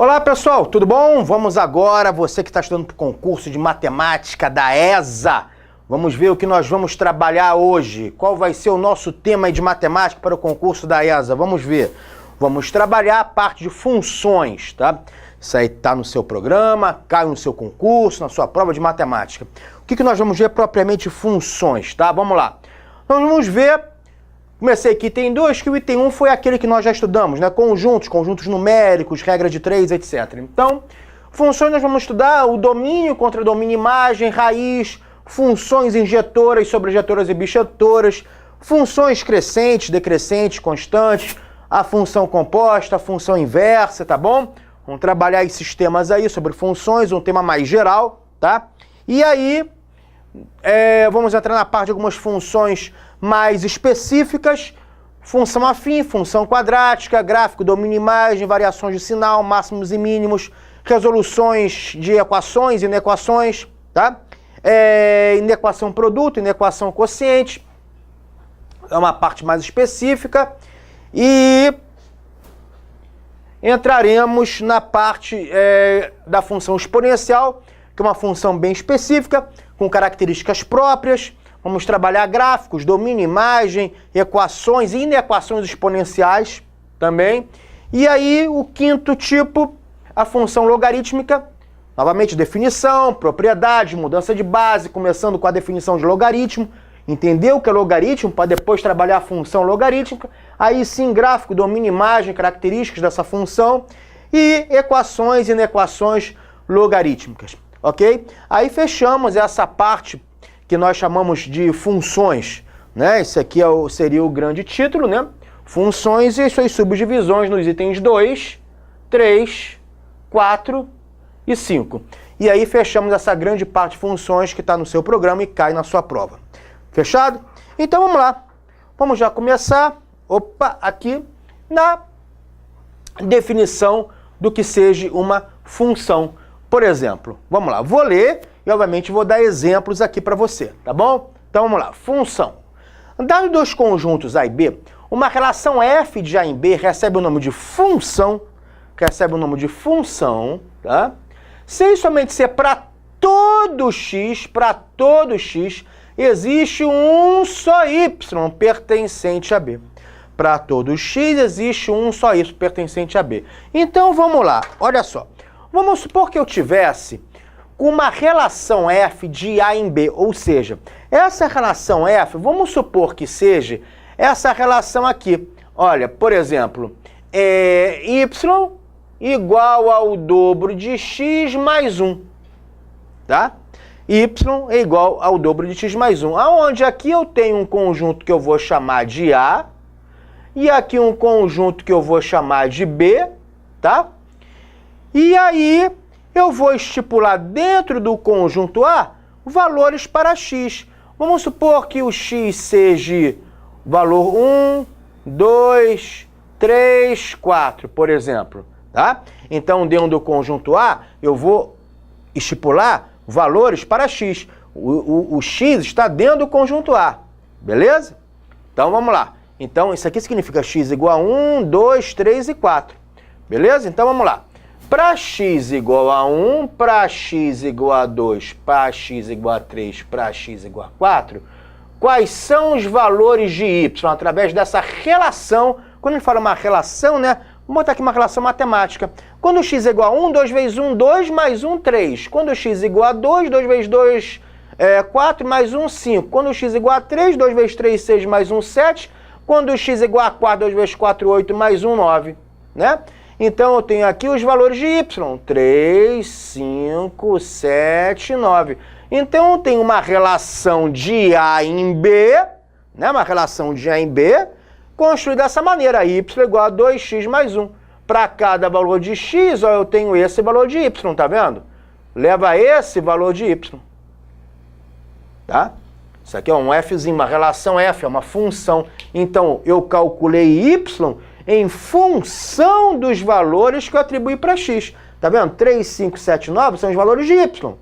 Olá pessoal, tudo bom? Vamos agora, você que está estudando para o concurso de matemática da ESA, vamos ver o que nós vamos trabalhar hoje. Qual vai ser o nosso tema de matemática para o concurso da ESA? Vamos ver. Vamos trabalhar a parte de funções, tá? Isso aí está no seu programa, cai no seu concurso, na sua prova de matemática. O que nós vamos ver propriamente funções, tá? Vamos lá. Nós vamos ver... Comecei aqui, item 2, que o item 1 foi aquele que nós já estudamos, né? Conjuntos numéricos, regra de 3, etc. Então, funções nós vamos estudar o domínio, contradomínio, imagem, raiz, funções injetoras, sobrejetoras e bijetoras, funções crescentes, decrescentes, constantes, a função composta, a função inversa, tá bom? Vamos trabalhar esses temas aí sobre funções, um tema mais geral, tá? E aí, vamos entrar na parte de algumas funções mais específicas, função afim, função quadrática, gráfico, domínio, imagem, variações de sinal, máximos e mínimos, resoluções de equações, inequações, tá? Inequação produto, inequação quociente, é uma parte mais específica, e entraremos na parte da função exponencial, que é uma função bem específica, com características próprias. Vamos trabalhar gráficos, domínio, imagem, equações e inequações exponenciais também. E aí, o quinto tipo, a função logarítmica. Novamente, definição, propriedade, mudança de base, começando com a definição de logaritmo. Entendeu o que é logaritmo, para depois trabalhar a função logarítmica. Aí sim, gráfico, domínio, imagem, características dessa função. E equações e inequações logarítmicas, ok? Aí fechamos essa parte que nós chamamos de funções, né? Esse aqui seria o grande título, né? Funções e suas subdivisões nos itens 2, 3, 4 e 5. E aí fechamos essa grande parte de funções que está no seu programa e cai na sua prova. Fechado? Então vamos lá. Vamos já começar, aqui na definição do que seja uma função. Por exemplo, vamos lá, vou ler e, obviamente, vou dar exemplos aqui para você, tá bom? Então, vamos lá. Função. Dado dois conjuntos A e B, uma relação f de A em B recebe o nome de função, tá? Se e somente se para todo x, existe um só y pertencente a B. Para todo x, existe um só y pertencente a B. Então, vamos lá. Olha só. Vamos supor que eu tivesse uma relação f de A em B, ou seja, essa relação f, vamos supor que seja essa relação aqui. Olha, por exemplo, y igual ao dobro de x mais 1, tá? Y é igual ao dobro de x mais 1, aonde aqui eu tenho um conjunto que eu vou chamar de A, e aqui um conjunto que eu vou chamar de B, tá? E aí eu vou estipular dentro do conjunto A valores para x. Vamos supor que o x seja valor 1, 2, 3, 4, por exemplo, tá? Então, dentro do conjunto A, eu vou estipular valores para x. O x está dentro do conjunto A, beleza? Então, vamos lá. Então, isso aqui significa x igual a 1, 2, 3 e 4, beleza? Então, vamos lá. Para x igual a 1, para x igual a 2, para x igual a 3, para x igual a 4, quais são os valores de y? Através dessa relação, quando a gente fala uma relação, né? Vamos botar aqui uma relação matemática. Quando x é igual a 1, 2 vezes 1, 2, mais 1, 3. Quando x é igual a 2, 2 vezes 2, 4, mais 1, 5. Quando x é igual a 3, 2 vezes 3, 6, mais 1, 7. Quando x é igual a 4, 2 vezes 4, 8, mais 1, 9, né? Então, eu tenho aqui os valores de y, 3, 5, 7, 9. Então, eu tenho uma relação de A em B, né? Uma relação de A em B, construída dessa maneira, y igual a 2x mais 1. Para cada valor de x, ó, eu tenho esse valor de y, tá vendo? Leva esse valor de y. Tá? Isso aqui é um fzinho, uma relação f, é uma função. Então, eu calculei y em função dos valores que eu atribuí para x. Tá vendo? 3, 5, 7, 9 são os valores de y.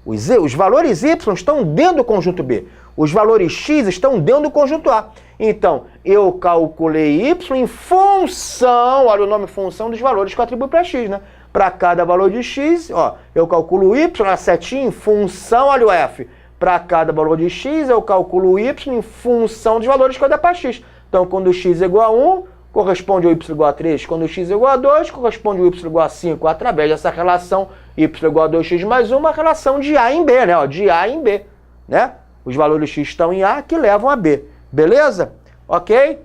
Os valores y estão dentro do conjunto B. Os valores x estão dentro do conjunto A. Então, eu calculei y em função, olha o nome função dos valores que eu atribuo para x, né? para cada valor de x, ó, eu calculo o y, a setinha em função, olha o f. Para cada valor de x, eu calculo o y em função dos valores que eu der para x. Então, quando x é igual a 1, corresponde ao y igual a 3. Quando x é igual a 2, corresponde ao y igual a 5. Através dessa relação y igual a 2x mais 1, uma relação de A em B, né? Ó, de A em B, né? Os valores x estão em A que levam a B. Beleza? Ok?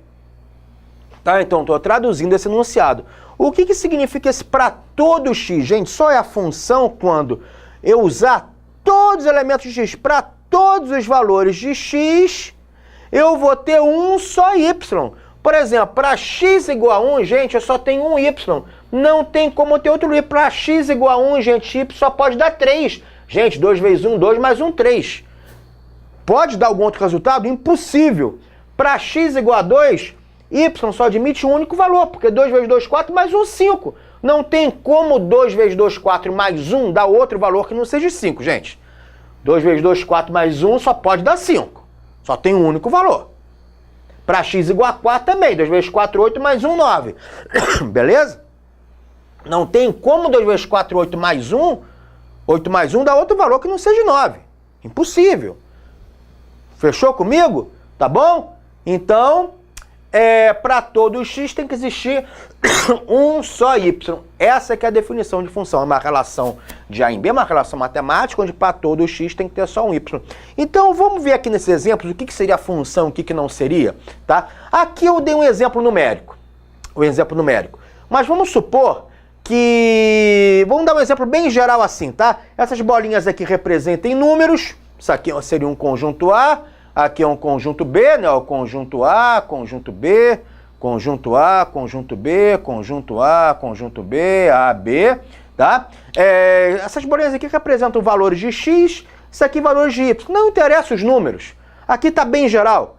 Tá, então, estou traduzindo esse enunciado. O que significa esse para todo x? Gente, só é a função quando eu usar todos os elementos de x para todos os valores de x, eu vou ter um só y. Por exemplo, para x igual a 1, gente, eu só tenho um y. Não tem como ter outro y. Para x igual a 1, gente, y só pode dar 3. Gente, 2 vezes 1, 2, mais 1, 3. Pode dar algum outro resultado? Impossível. Para x igual a 2, y só admite um único valor, porque 2 vezes 2, 4, mais 1, 5. Não tem como 2 vezes 2, 4 mais 1 dar outro valor que não seja 5, gente. 2 vezes 2, 4 mais 1 só pode dar 5. Só tem um único valor. Para x igual a 4 também. 2 vezes 4, 8 mais 1, 9. Beleza? Não tem como 2 vezes 4, 8 mais 1, 8 mais 1 dar outro valor que não seja 9. Impossível. Fechou comigo? Tá bom? Então, para todo x tem que existir um só y. Essa que é a definição de função. É uma relação de A em B, uma relação matemática, onde para todo x tem que ter só um y. Então, vamos ver aqui nesses exemplos o que seria a função, o que não seria. Tá? Aqui eu dei um exemplo numérico. Mas vamos supor que... Vamos dar um exemplo bem geral assim, tá? Essas bolinhas aqui representam números. Isso aqui seria um conjunto A. Aqui é um conjunto B, né? O conjunto A, conjunto B, conjunto A, conjunto B, conjunto A, conjunto B, A, B, tá? Essas bolinhas aqui representam valores de x, isso aqui valores de y. Não interessa os números. Aqui está bem geral.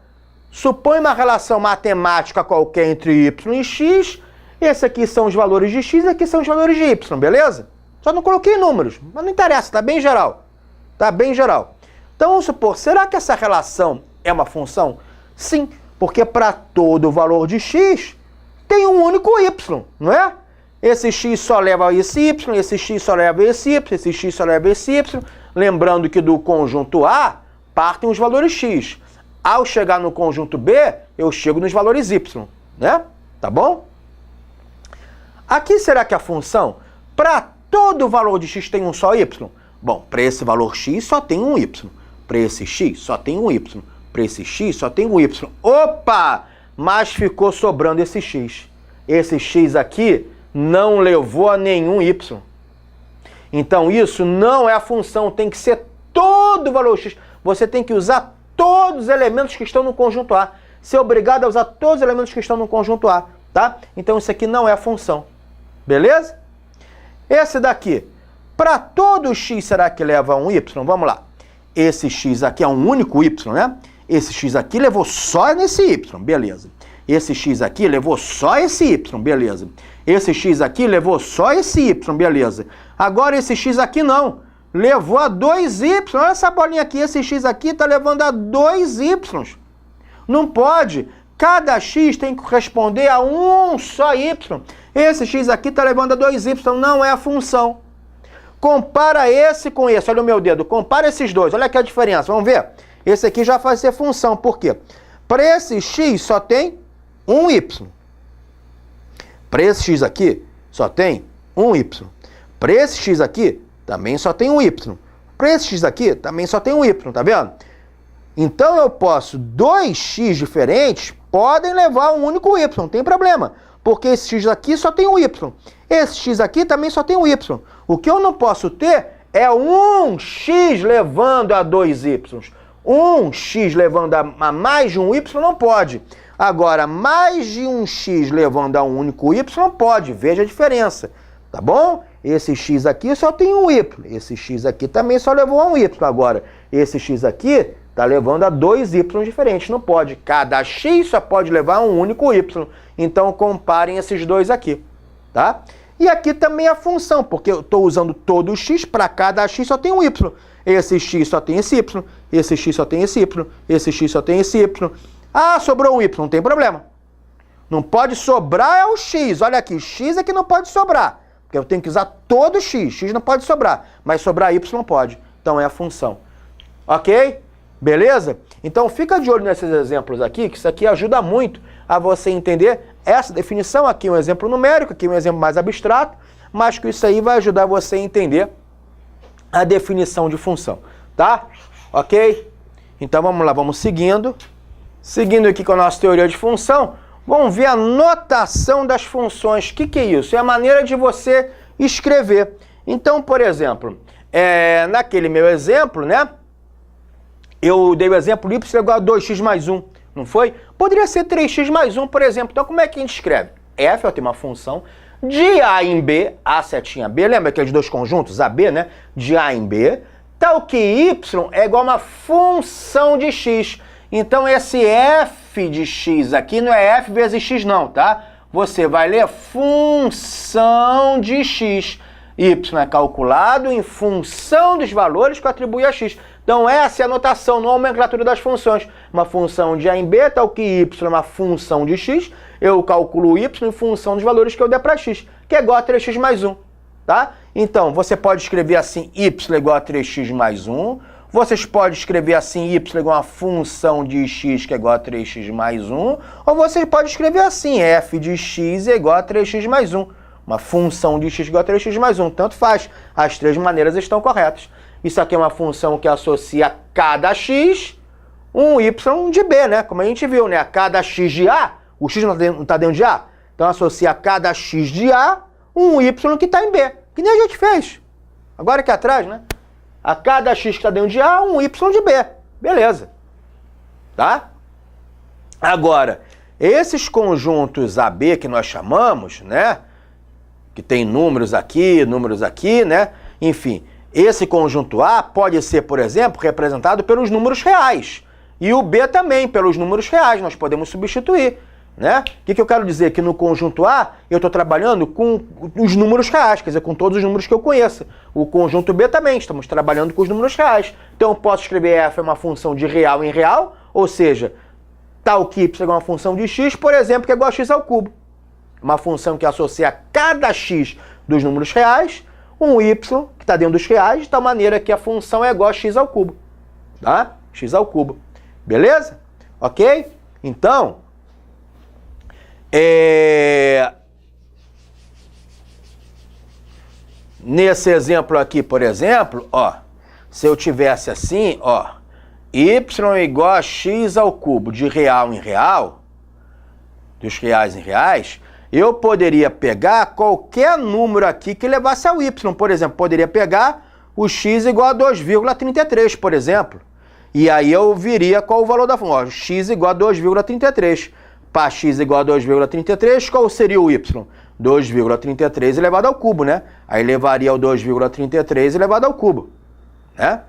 Supõe uma relação matemática qualquer entre y e x. Esse aqui são os valores de x, aqui são os valores de y, beleza? Só não coloquei números, mas não interessa, está bem geral. Tá bem geral. Então, vamos supor, será que essa relação é uma função? Sim, porque para todo valor de x tem um único y, não é? Esse x só leva a esse y, esse x só leva a esse y, esse x só leva a esse y. Lembrando que do conjunto A partem os valores x. Ao chegar no conjunto B, eu chego nos valores y, né? Tá bom? Aqui será que a função, para todo valor de x tem um só y? Bom, para esse valor x só tem um y. Para esse x só tem um y. Para esse x só tem um y. Opa! Mas ficou sobrando esse x. Esse x aqui não levou a nenhum y. Então isso não é a função. Tem que ser todo o valor x. Você tem que usar todos os elementos que estão no conjunto A. Ser obrigado a usar todos os elementos que estão no conjunto A. Tá? Então isso aqui não é a função. Beleza? Esse daqui. Para todo x, será que leva a um y? Vamos lá. Esse x aqui é um único y, né? Esse x aqui levou só nesse y, beleza. Esse x aqui levou só esse y, beleza. Esse x aqui levou só esse y, beleza. Agora esse x aqui não. Levou a 2y. Olha essa bolinha aqui. Esse x aqui está levando a 2y. Não pode. Cada x tem que corresponder a um só y. Esse x aqui está levando a 2y. Não é a função. Compara esse com esse, olha o meu dedo, compara esses dois, olha aqui a diferença, vamos ver? Esse aqui já vai ser função, por quê? Para esse x só tem um y. Para esse x aqui só tem um y. Para esse x aqui também só tem um y. Para esse x aqui também só tem um y, tá vendo? Então eu posso, dois x diferentes podem levar a um único y, não tem problema. Porque esse x aqui só tem um y. Esse x aqui também só tem um y. O que eu não posso ter é um x levando a dois y. Um x levando a mais de um y não pode. Agora, mais de um x levando a um único y pode. Veja a diferença. Tá bom? Esse x aqui só tem um y. Esse x aqui também só levou a um y. Agora, esse x aqui está levando a dois y diferentes. Não pode. Cada x só pode levar a um único y. Então, comparem esses dois aqui. Tá? E aqui também a função, porque eu estou usando todo o x, para cada x só tem um y. Esse x só tem esse y, esse x só tem esse y, esse x só tem esse y. Ah, sobrou um y, não tem problema. Não pode sobrar é o x. Olha aqui, x é que não pode sobrar. porque eu tenho que usar todo x. X não pode sobrar, mas sobrar y pode. Então é a função. Ok? Beleza? Então fica de olho nesses exemplos aqui, que isso aqui ajuda muito a você entender essa definição. Aqui um exemplo numérico, aqui um exemplo mais abstrato, mas que isso aí vai ajudar você a entender a definição de função, tá? Ok? Então vamos lá, vamos seguindo. Seguindo aqui com a nossa teoria de função, vamos ver a notação das funções. O que é isso? É a maneira de você escrever. Então, por exemplo, naquele meu exemplo, né? Eu dei o exemplo y igual a 2x mais 1, não foi? Poderia ser 3x mais 1, por exemplo. Então, como é que a gente escreve? F, eu tenho uma função de A em B, A setinha B, lembra aqueles dois conjuntos, A, B, né? De A em B, tal que y é igual a uma função de x. Então, esse f de x aqui não é f vezes x não, tá? Você vai ler função de x. Y é calculado em função dos valores que eu atribuí a x. Então, essa é a notação, nomenclatura das funções. Uma função de A em B, tal que y é uma função de x, eu calculo y em função dos valores que eu der para x, que é igual a 3x mais 1, tá? Então, você pode escrever assim, y igual a 3x mais 1. Vocês podem escrever assim, y igual a uma função de x que é igual a 3x mais 1. Ou você pode escrever assim, f de x é igual a 3x mais 1. Uma função de x igual a 3x mais 1. Tanto faz. As três maneiras estão corretas. Isso aqui é uma função que associa a cada x um y de b, né? Como a gente viu, né? A cada x de A, o x não está dentro de A. Então associa a cada x de A um y que está em B. Que nem a gente fez. Agora aqui atrás, né? A cada x que está dentro de A, um y de B. Beleza. Tá? Agora, esses conjuntos AB que nós chamamos, né? Que tem números aqui, né? Enfim, esse conjunto A pode ser, por exemplo, representado pelos números reais. E o B também, pelos números reais. Nós podemos substituir, né? O que eu quero dizer? Que no conjunto A, eu estou trabalhando com os números reais, quer dizer, com todos os números que eu conheço. O conjunto B também, estamos trabalhando com os números reais. Então, eu posso escrever f é uma função de real em real, ou seja, tal que y é uma função de x, por exemplo, que é igual a x ao cubo. Uma função que associa a cada x dos números reais, um y que está dentro dos reais, de tal maneira que a função é igual a x ao cubo. Tá? X ao cubo. Beleza? Ok? Então, nesse exemplo aqui, por exemplo, ó, se eu tivesse assim, ó, y igual a x ao cubo de real em real, dos reais em reais, eu poderia pegar qualquer número aqui que levasse ao y. Por exemplo, poderia pegar o x igual a 2,33, por exemplo. E aí eu viria qual o valor da função. X igual a 2,33. Para x igual a 2,33, qual seria o y? 2,33 elevado ao cubo, né? Aí levaria o 2,33 elevado ao cubo, né?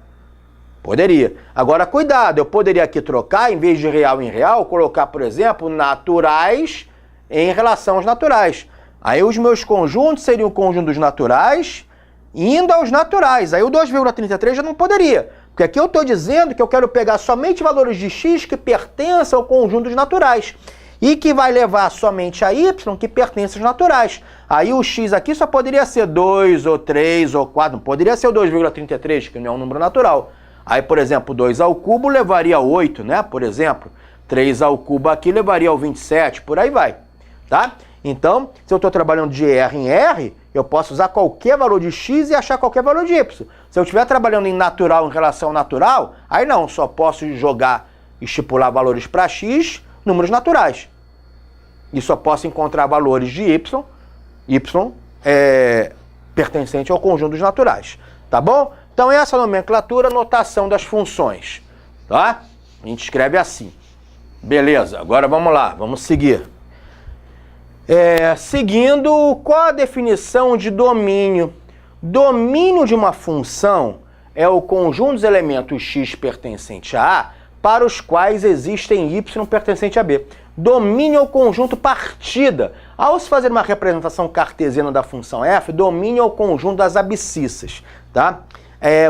Poderia. Agora, cuidado, eu poderia aqui trocar, em vez de real em real, colocar, por exemplo, naturais em relação aos naturais. Aí os meus conjuntos seriam o conjunto dos naturais indo aos naturais. Aí o 2,33 já não poderia. Porque aqui eu estou dizendo que eu quero pegar somente valores de x que pertencem ao conjunto dos naturais. E que vai levar somente a y que pertence aos naturais. Aí o x aqui só poderia ser 2 ou 3 ou 4. Não poderia ser o 2,33, que não é um número natural. Aí, por exemplo, 2 ao cubo levaria a 8, né? Por exemplo, 3 ao cubo aqui levaria ao 27, por aí vai. Tá? Então, se eu estou trabalhando de R em R, eu posso usar qualquer valor de x e achar qualquer valor de y. Se eu estiver trabalhando em natural em relação ao natural, aí não, só posso jogar, estipular valores para x, números naturais. E só posso encontrar valores de y pertencente ao conjunto dos naturais. Tá bom? Então, essa nomenclatura, notação das funções. Tá? A gente escreve assim. Beleza, agora vamos lá, vamos seguir. Seguindo, qual a definição de domínio? Domínio de uma função é o conjunto dos elementos x pertencente a A para os quais existem y pertencente a B. Domínio é o conjunto partida. Ao se fazer uma representação cartesiana da função f, domínio é o conjunto das abscissas. Tá?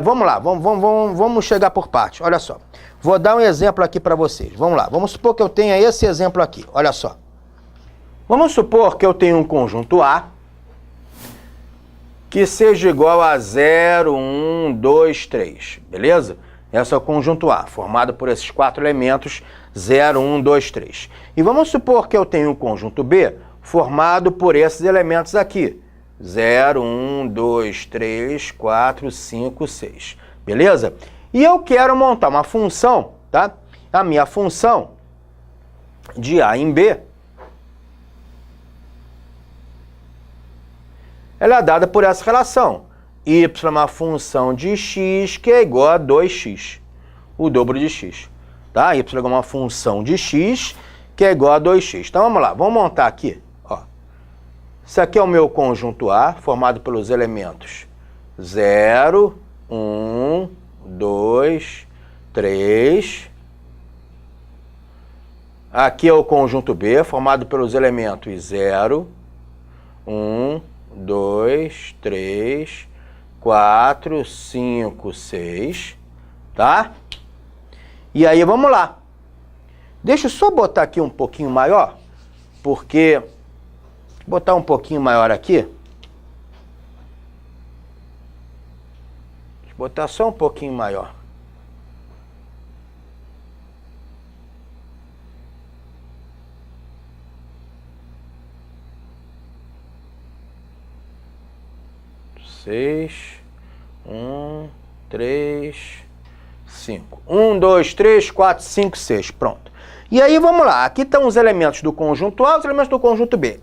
Vamos lá, vamos chegar por parte. Olha só, vou dar um exemplo aqui para vocês. Vamos lá, vamos supor que eu tenha esse exemplo aqui. Olha só. Vamos supor que eu tenho um conjunto A que seja igual a 0, 1, 2, 3, beleza? Esse é o conjunto A, formado por esses 4 elementos, 0, 1, 2, 3. E vamos supor que eu tenho um conjunto B formado por esses elementos aqui. 0, 1, 2, 3, 4, 5, 6. Beleza? E eu quero montar uma função, tá? A minha função de A em B, ela é dada por essa relação. Y é uma função de x que é igual a 2x, o dobro de x. Tá? Y é uma função de x que é igual a 2x. Então vamos lá, vamos montar aqui. Ó. Isso aqui é o meu conjunto A, formado pelos elementos 0, 1, 2, 3. Aqui é o conjunto B, formado pelos elementos 0, 1, 2, 3, 4, 5, 6, tá? E aí, vamos lá. Deixa eu só botar aqui um pouquinho maior, porque... botar um pouquinho maior aqui. Deixa eu botar só um pouquinho maior. Seis, 1, 3, 5. 1, 2, 3, 4, 5, 6. Pronto. E aí, vamos lá. Aqui estão os elementos do conjunto A e os elementos do conjunto B.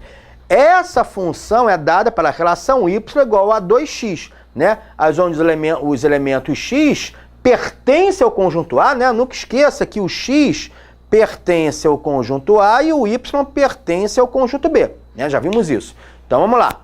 Essa função é dada pela relação y igual a 2x, né? Onde os elementos x pertencem ao conjunto A, né? Nunca esqueça que o x pertence ao conjunto A e o y pertence ao conjunto B, né? Já vimos isso. Então, vamos lá.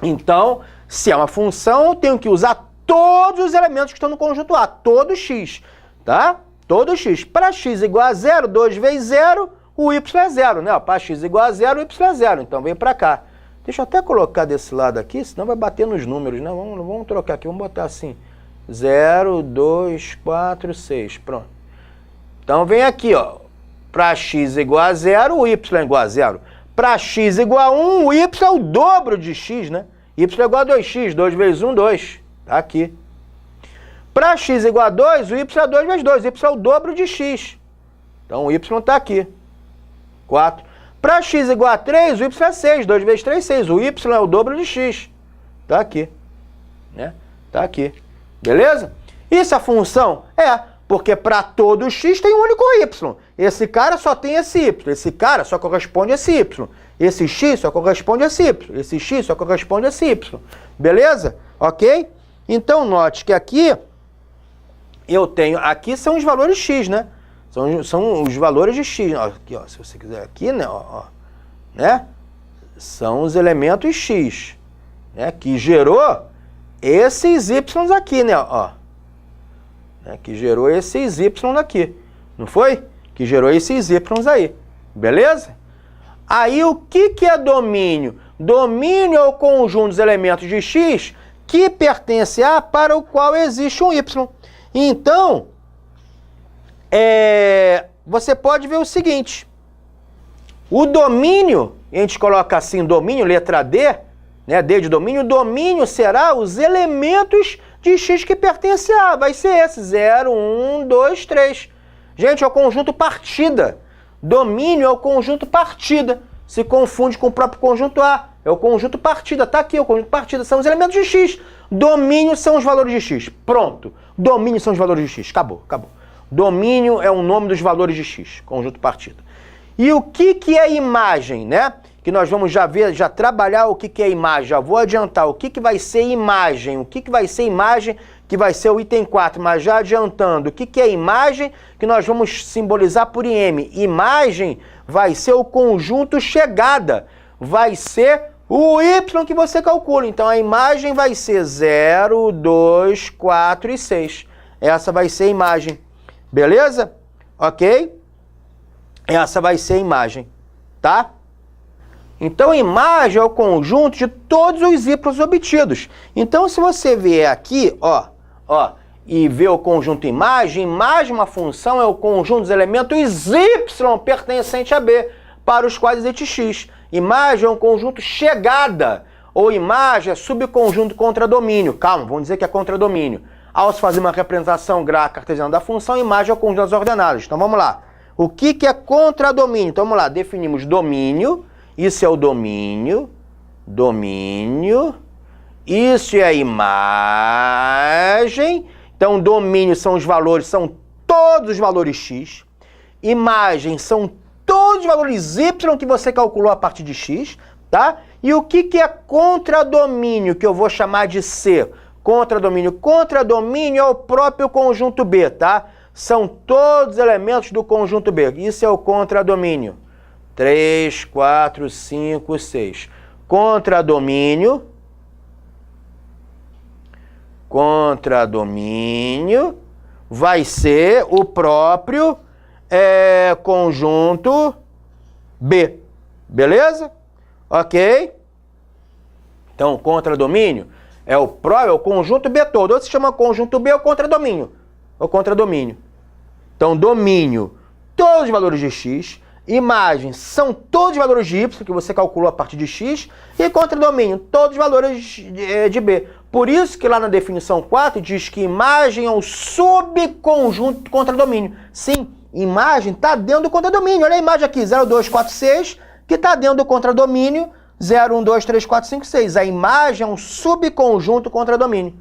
Então, se é uma função, eu tenho que usar todos os elementos que estão no conjunto A, todo x, tá? Todo x. Para x igual a 0, 2 vezes 0, o y é 0, né? Para x igual a 0, o y é 0, então vem para cá. Deixa eu até colocar desse lado aqui, senão vai bater nos números, né? Vamos trocar aqui, vamos botar assim, 0, 2, 4, 6, pronto. Então vem aqui, ó, para x igual a 0, o y é igual a 0. Para x igual a 1, o y é o dobro de x, né? Y é igual a 2x, 2 vezes 1, 2. Tá aqui. Para x igual a 2, o y é 2 vezes 2. O y é o dobro de x. Então o y está aqui. 4. Para x igual a 3, o y é 6. 2 vezes 3, 6. O y é o dobro de x. Tá aqui. Né? Tá aqui. Beleza? Isso é a função? É. Porque para todo x tem um único y. Esse cara só tem esse y. Esse cara só corresponde a esse y. Esse x só corresponde a esse y. Esse x só corresponde a esse y. Beleza? Ok? Então, note que aqui eu tenho... aqui são os valores x, né? São os valores de x. Aqui, ó, se você quiser aqui, né? Ó, né? São os elementos x, né? Que gerou esses y aqui, né? Ó. Né? Que gerou esses y aqui. Não foi? Que gerou esses y aí. Beleza? Aí o que é domínio? Domínio é o conjunto dos elementos de x que pertence a para o qual existe um y. Então, você pode ver o seguinte. O domínio, a gente coloca assim, domínio, letra D, né? D de domínio, domínio será os elementos de x que pertencem a. Vai ser esse, 0, 1, 2, 3. Gente, é o conjunto partida. Domínio é o conjunto partida. Se confunde com o próprio conjunto A. É o conjunto partida. Tá aqui, o conjunto partida. São os elementos de x. Domínio são os valores de x. Pronto. Domínio são os valores de x. Acabou, acabou. Domínio é o nome dos valores de x. Conjunto partida. E o que é imagem, né? Que nós vamos já ver, já trabalhar o que é imagem. Já vou adiantar o que vai ser imagem. O que vai ser imagem, que vai ser o item 4. Mas já adiantando, o que é imagem, que nós vamos simbolizar por IM. Imagem vai ser o conjunto chegada. Vai ser o y que você calcula. Então a imagem vai ser 0, 2, 4 e 6. Essa vai ser a imagem. Beleza? Ok? Essa vai ser a imagem. Tá? Então, imagem é o conjunto de todos os y obtidos. Então, se você vier aqui, ó, e ver o conjunto imagem, imagem, uma função, é o conjunto dos elementos y pertencente a B, para os quais existe x. Imagem é um conjunto chegada, Ou imagem é subconjunto contradomínio. Calma, vamos dizer que é contradomínio. Ao se fazer uma representação gráfica cartesiana da função, imagem é o conjunto das ordenadas. Então vamos lá. O que é contradomínio? Então vamos lá, definimos domínio. Isso é o domínio. Domínio. Isso é a imagem. Então domínio são os valores, são todos os valores x. Imagem são todos os valores y que você calculou a partir de x, tá? E o que é contradomínio, que eu vou chamar de C? Contradomínio. Contradomínio é o próprio conjunto B, tá? São todos os elementos do conjunto B. Isso é o contradomínio. 3, 4, 5, 6. Contradomínio. Contradomínio vai ser o próprio conjunto B. Beleza? Ok? Então, contradomínio é o conjunto B todo. Ou se chama conjunto B ou contradomínio. O contradomínio. Então, domínio, todos os valores de x. Imagem são todos os valores de y que você calculou a partir de x. E contradomínio, todos os valores de b. Por isso que lá na definição 4 diz que imagem é um subconjunto do contradomínio. Sim, imagem está dentro do contradomínio. Olha a imagem aqui, 0, 2, 4, 6, que está dentro do contradomínio 0, 1, 2, 3, 4, 5, 6. A imagem é um subconjunto do contradomínio.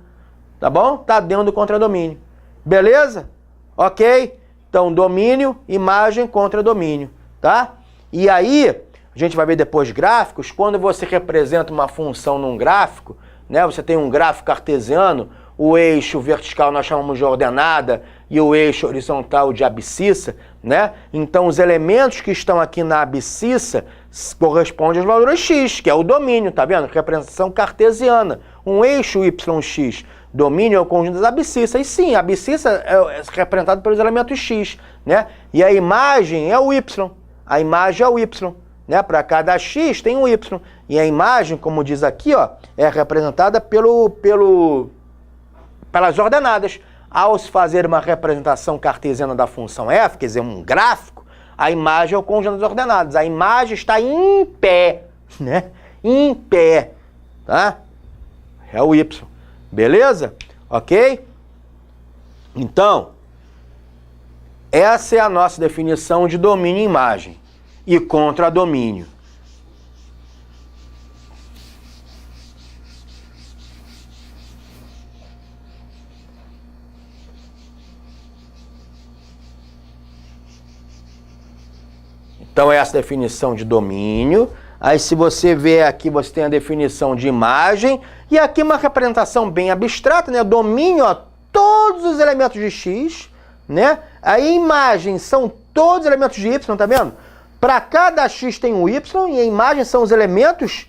Tá bom? Está dentro do contradomínio. Beleza? Ok? Então, domínio, imagem, contradomínio. Tá? E aí, a gente vai ver depois gráficos, quando você representa uma função num gráfico, né? Você tem um gráfico cartesiano, o eixo vertical nós chamamos de ordenada e o eixo horizontal de abscissa, né? Então os elementos que estão aqui na abscissa correspondem aos valores x, que é o domínio, tá vendo? Representação cartesiana, um eixo yx. Domínio é o conjunto das abscissas. E sim, a abscissa é representada pelos elementos x, né? E a imagem é o y. A imagem é o y. Né? Para cada x tem um y. E a imagem, como diz aqui, ó, é representada pelas ordenadas. Ao se fazer uma representação cartesiana da função f, quer dizer, um gráfico, a imagem é o conjunto das ordenadas. A imagem está em pé, né? Em pé, tá? É o y. Beleza? Ok? Então, essa é a nossa definição de domínio e imagem. E contradomínio. Então, essa é a definição de domínio. Aí, se você ver aqui, você tem a definição de imagem. E aqui uma representação bem abstrata, né? Domínio, ó, todos os elementos de x, né? Aí, imagem são todos os elementos de y, tá vendo? Para cada x tem um y, e a imagem são os elementos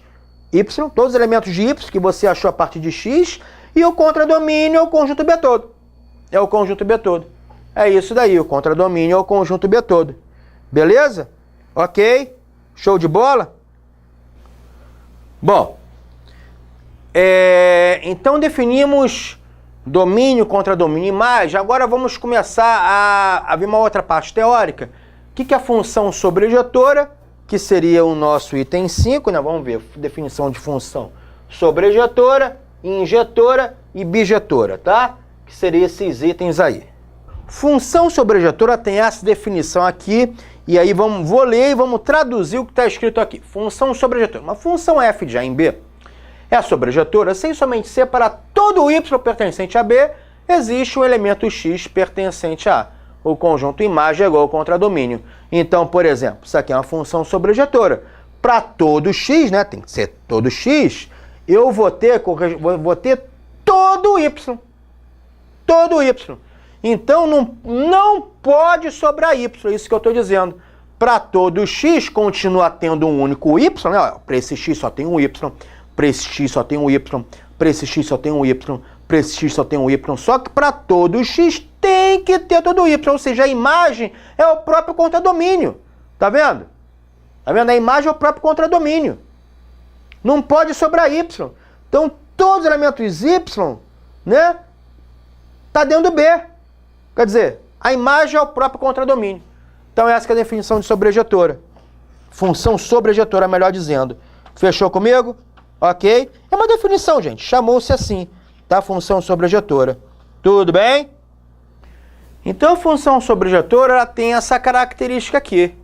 y, todos os elementos de y que você achou a partir de x, e o contradomínio é o conjunto B todo. É o conjunto B todo. É isso daí, o contradomínio é o conjunto B todo. Beleza? Ok? Show de bola? Bom, então definimos domínio, contradomínio e imagem. Agora vamos começar a ver uma outra parte teórica. O que é a função sobrejetora, que seria o nosso item 5, né? Vamos ver, definição de função sobrejetora, injetora e bijetora, tá? Que seriam esses itens aí. Função sobrejetora tem essa definição aqui, e aí vou ler e vamos traduzir o que está escrito aqui. Função sobrejetora. Uma função f de A em B é sobrejetora sem somente ser para todo y pertencente a B, existe um elemento x pertencente a A. O conjunto imagem é igual ao contradomínio. Então, por exemplo, isso aqui é uma função sobrejetora. Para todo x, né, tem que ser todo x, eu vou ter todo y. Todo y. Então, não pode sobrar y, é isso que eu estou dizendo. Para todo x, continua tendo um único y, né? Para esse x só tem um y, para esse x só tem um y, para esse x só tem um y, para esse x só tem um y. Só que para todo x tem que ter todo y, ou seja, a imagem é o próprio contradomínio. Tá vendo? Tá vendo? A imagem é o próprio contradomínio. Não pode sobrar y. Então, todos os elementos y, né, tá dentro do B. Quer dizer, a imagem é o próprio contradomínio. Então, essa que é a definição de sobrejetora. Função sobrejetora, melhor dizendo. Fechou comigo? Ok? É uma definição, gente. Chamou-se assim, tá? Função sobrejetora. Tudo bem? Então, a função sobrejetora, ela tem essa característica aqui,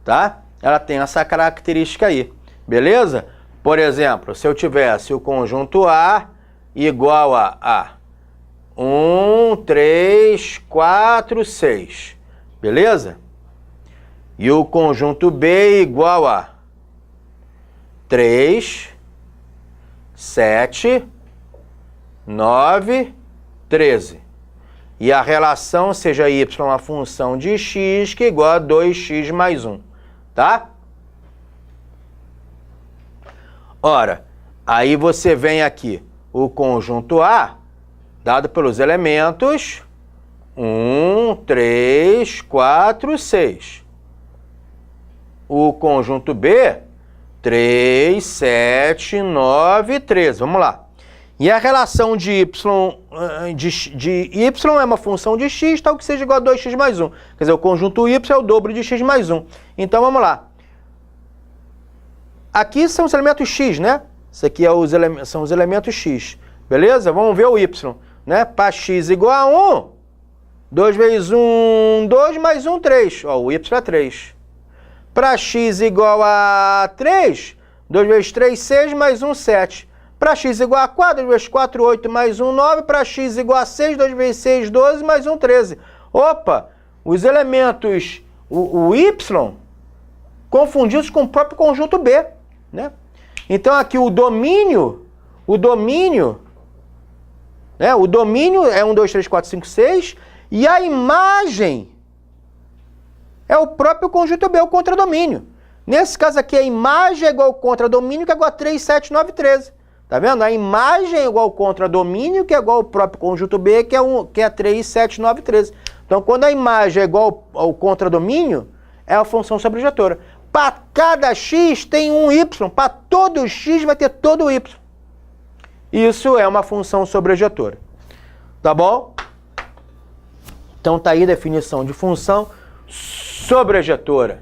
tá? Ela tem essa característica aí, beleza? Por exemplo, se eu tivesse o conjunto A igual a 1, 3, 4, 6, beleza? E o conjunto B igual a 3, 7, 9, 13. E a relação seja y uma função de x que é igual a 2x mais 1, tá? Ora, aí você vem aqui, o conjunto A, dado pelos elementos 1, 3, 4, 6. O conjunto B, 3, 7, 9, 13. Vamos lá. E a relação de y é uma função de x, tal que seja igual a 2x mais 1. Quer dizer, o conjunto y é o dobro de x mais 1. Então, vamos lá. Aqui são os elementos x, né? Isso aqui são os elementos x. Beleza? Vamos ver o y, né? Para x igual a 1, 2 vezes 1, 2, mais 1, 3. Ó, o y é 3. Para x igual a 3, 2 vezes 3, 6, mais 1, 7. Para x igual a 4, 2 vezes 4, 8, mais 1, 9. Para x igual a 6, 2 vezes 6, 12, mais 1, 13. Opa, os elementos, o y, confundidos com o próprio conjunto B, né? Então aqui o domínio é 1, 2, 3, 4, 5, 6, e a imagem é o próprio conjunto B, o contradomínio. Nesse caso aqui, a imagem é igual ao contradomínio, que é igual a 3, 7, 9, 13. Tá vendo? A imagem é igual ao contradomínio, que é igual ao próprio conjunto B, que é 3, 7, 9, 13. Então, quando a imagem é igual ao contradomínio, é a função sobrejetora. Para cada x tem um y, para todo x vai ter todo y. Isso é uma função sobrejetora. Tá bom? Então, tá aí a definição de função sobrejetora.